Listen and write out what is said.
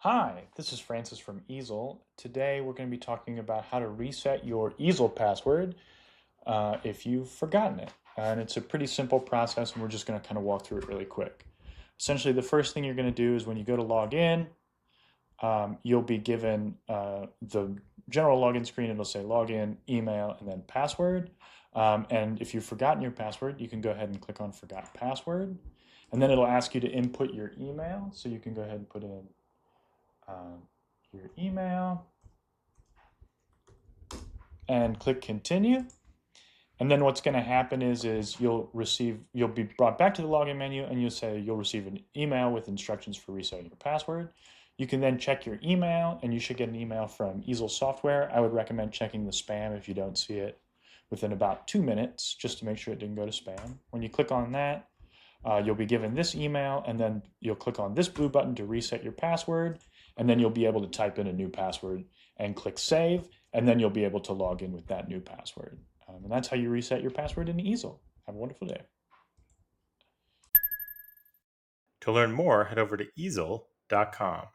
Hi, this is Francis from Easel. Today we're going to be talking about how to reset your Easel password if you've forgotten it. And it's a pretty simple process, and we're just going to kind of walk through it really quick. Essentially, the first thing you're going to do is when you go to log in, you'll be given the general login screen. It'll say login, email, and then password. And if you've forgotten your password, you can go ahead and click on Forgot Password. And then it'll ask you to input your email. So you can go ahead and put in your email and click continue. And then what's going to happen is you'll be brought back to the login menu, and you'll receive an email with instructions for resetting your password. You can then check your email, and you should get an email from Easel Software. I would recommend checking the spam if you don't see it within about 2 minutes, just to make sure it didn't go to spam. When you click on that, you'll be given this email, and then you'll click on this blue button to reset your password, and then you'll be able to type in a new password and click save, and then you'll be able to log in with that new password. And that's how you reset your password in Easel. Have a wonderful day. To learn more, head over to easel.com.